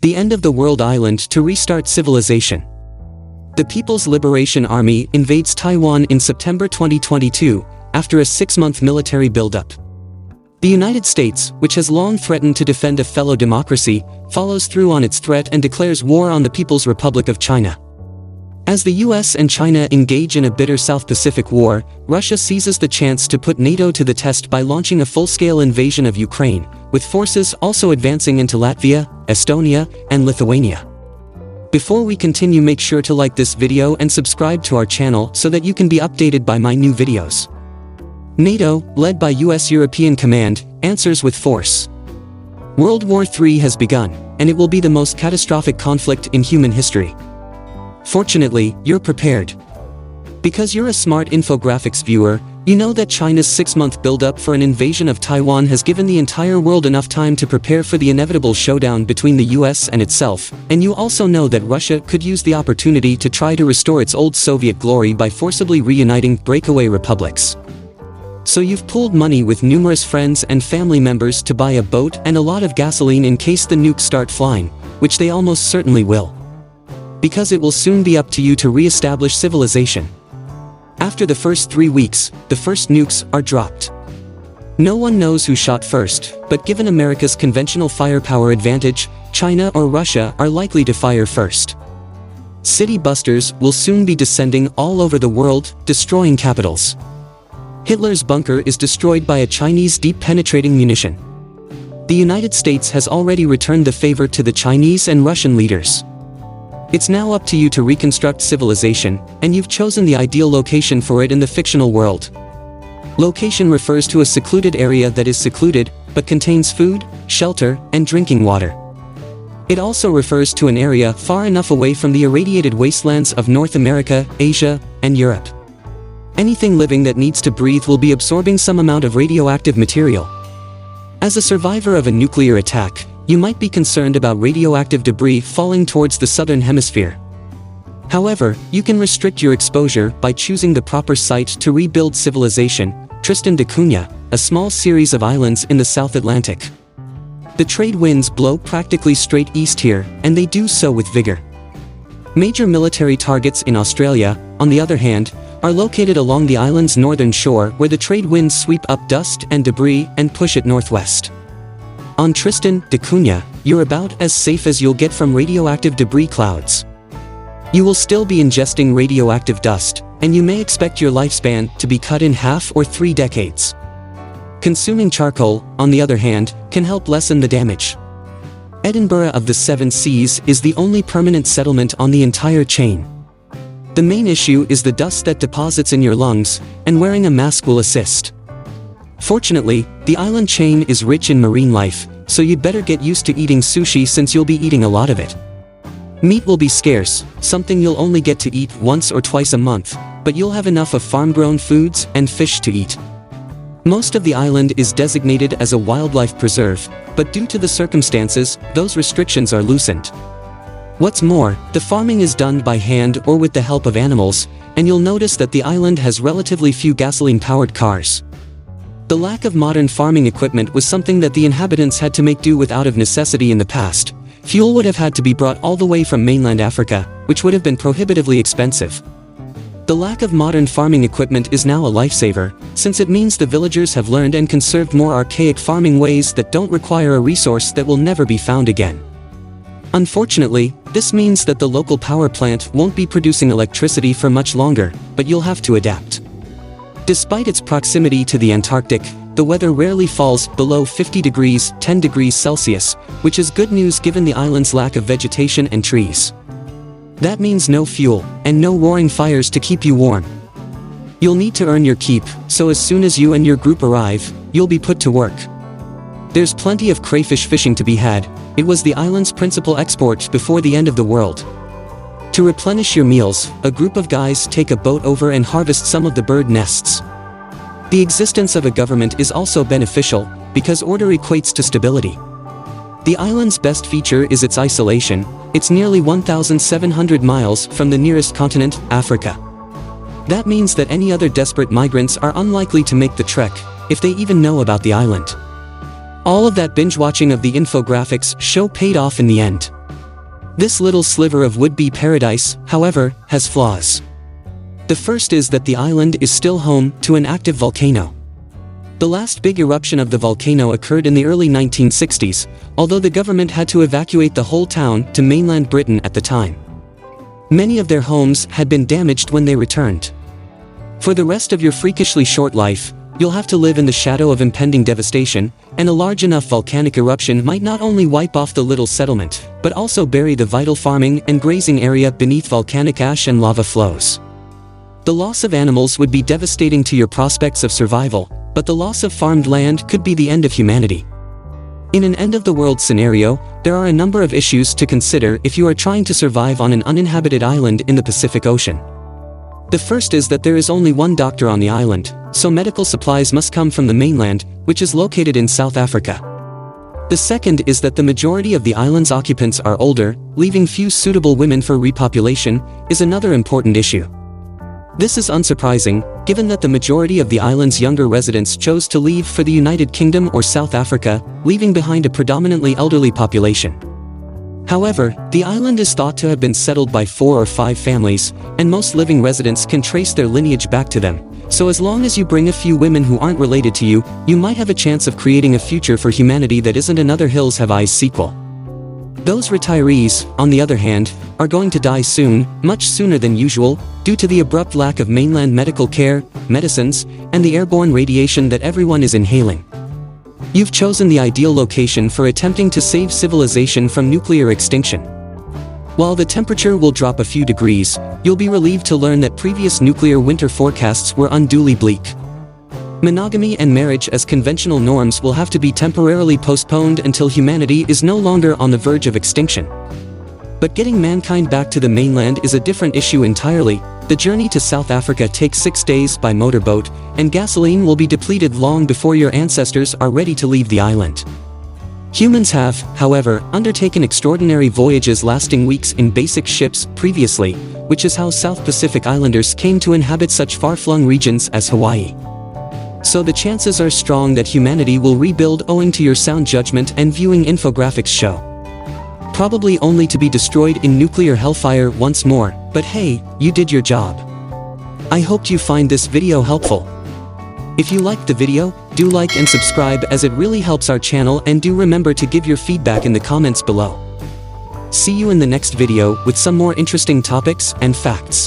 The end of the world island to restart civilization. The People's Liberation Army invades Taiwan in September 2022, after a 6-month military buildup. The United States, which has long threatened to defend a fellow democracy, follows through on its threat and declares war on the People's Republic of China. As the US and China engage in a bitter South Pacific war, Russia seizes the chance to put NATO to the test by launching a full-scale invasion of Ukraine, with forces also advancing into Latvia, Estonia, and Lithuania. Before we continue, make sure to like this video and subscribe to our channel so that you can be updated by my new videos. NATO, led by US European Command, answers with force. World War III has begun, and it will be the most catastrophic conflict in human history. Fortunately, you're prepared. Because you're a smart infographics viewer, you know that China's 6-month build-up for an invasion of Taiwan has given the entire world enough time to prepare for the inevitable showdown between the US and itself, and you also know that Russia could use the opportunity to try to restore its old Soviet glory by forcibly reuniting breakaway republics. So you've pooled money with numerous friends and family members to buy a boat and a lot of gasoline in case the nukes start flying, which they almost certainly will. Because it will soon be up to you to re-establish civilization. After the first 3 weeks, the first nukes are dropped. No one knows who shot first, but given America's conventional firepower advantage, China or Russia are likely to fire first. City busters will soon be descending all over the world, destroying capitals. Hitler's bunker is destroyed by a Chinese deep-penetrating munition. The United States has already returned the favor to the Chinese and Russian leaders. It's now up to you to reconstruct civilization, and you've chosen the ideal location for it in the fictional world. Location refers to a secluded area that is secluded, but contains food, shelter, and drinking water. It also refers to an area far enough away from the irradiated wastelands of North America, Asia, and Europe. Anything living that needs to breathe will be absorbing some amount of radioactive material. As a survivor of a nuclear attack, you might be concerned about radioactive debris falling towards the southern hemisphere. However, you can restrict your exposure by choosing the proper site to rebuild civilization, Tristan da Cunha, a small series of islands in the South Atlantic. The trade winds blow practically straight east here, and they do so with vigor. Major military targets in Australia, on the other hand, are located along the island's northern shore where the trade winds sweep up dust and debris and push it northwest. On Tristan da Cunha, you're about as safe as you'll get from radioactive debris clouds. You will still be ingesting radioactive dust, and you may expect your lifespan to be cut in half or 3 decades. Consuming charcoal, on the other hand, can help lessen the damage. Edinburgh of the Seven Seas is the only permanent settlement on the entire chain. The main issue is the dust that deposits in your lungs, and wearing a mask will assist. Fortunately, the island chain is rich in marine life, so you'd better get used to eating sushi since you'll be eating a lot of it. Meat will be scarce, something you'll only get to eat once or twice a month, but you'll have enough of farm-grown foods and fish to eat. Most of the island is designated as a wildlife preserve, but due to the circumstances, those restrictions are loosened. What's more, the farming is done by hand or with the help of animals, and you'll notice that the island has relatively few gasoline-powered cars. The lack of modern farming equipment was something that the inhabitants had to make do with out of necessity in the past. Fuel would have had to be brought all the way from mainland Africa, which would have been prohibitively expensive. The lack of modern farming equipment is now a lifesaver, since it means the villagers have learned and conserved more archaic farming ways that don't require a resource that will never be found again. Unfortunately, this means that the local power plant won't be producing electricity for much longer, but you'll have to adapt. Despite its proximity to the Antarctic, the weather rarely falls below 50 degrees, 10 degrees Celsius, which is good news given the island's lack of vegetation and trees. That means no fuel, and no roaring fires to keep you warm. You'll need to earn your keep, so as soon as you and your group arrive, you'll be put to work. There's plenty of crayfish fishing to be had. It was the island's principal export before the end of the world. To replenish your meals, a group of guys take a boat over and harvest some of the bird nests. The existence of a government is also beneficial, because order equates to stability. The island's best feature is its isolation. It's nearly 1,700 miles from the nearest continent, Africa. That means that any other desperate migrants are unlikely to make the trek, if they even know about the island. All of that binge watching of the infographics show paid off in the end. This little sliver of would-be paradise, however, has flaws. The first is that the island is still home to an active volcano. The last big eruption of the volcano occurred in the early 1960s, although the government had to evacuate the whole town to mainland Britain at the time. Many of their homes had been damaged when they returned. For the rest of your freakishly short life, you'll have to live in the shadow of impending devastation, and a large enough volcanic eruption might not only wipe off the little settlement, but also bury the vital farming and grazing area beneath volcanic ash and lava flows. The loss of animals would be devastating to your prospects of survival, but the loss of farmed land could be the end of humanity. In an end-of-the-world scenario, there are a number of issues to consider if you are trying to survive on an uninhabited island in the Pacific Ocean. The first is that there is only one doctor on the island, so medical supplies must come from the mainland, which is located in South Africa. The second is that the majority of the island's occupants are older, leaving few suitable women for repopulation, is another important issue. This is unsurprising, given that the majority of the island's younger residents chose to leave for the United Kingdom or South Africa, leaving behind a predominantly elderly population. However, the island is thought to have been settled by 4 or 5 families, and most living residents can trace their lineage back to them, so as long as you bring a few women who aren't related to you, you might have a chance of creating a future for humanity that isn't another Hills Have Eyes sequel. Those retirees, on the other hand, are going to die soon, much sooner than usual, due to the abrupt lack of mainland medical care, medicines, and the airborne radiation that everyone is inhaling. You've chosen the ideal location for attempting to save civilization from nuclear extinction. While the temperature will drop a few degrees, you'll be relieved to learn that previous nuclear winter forecasts were unduly bleak. Monogamy and marriage as conventional norms will have to be temporarily postponed until humanity is no longer on the verge of extinction. But getting mankind back to the mainland is a different issue entirely. The journey to South Africa takes 6 days by motorboat, and gasoline will be depleted long before your ancestors are ready to leave the island. Humans have, however, undertaken extraordinary voyages lasting weeks in basic ships previously, which is how South Pacific Islanders came to inhabit such far-flung regions as Hawaii. So the chances are strong that humanity will rebuild owing to your sound judgment and viewing infographics show. Probably only to be destroyed in nuclear hellfire once more, but hey, you did your job. I hoped you find this video helpful. If you liked the video, do like and subscribe as it really helps our channel, and do remember to give your feedback in the comments below. See you in the next video with some more interesting topics and facts.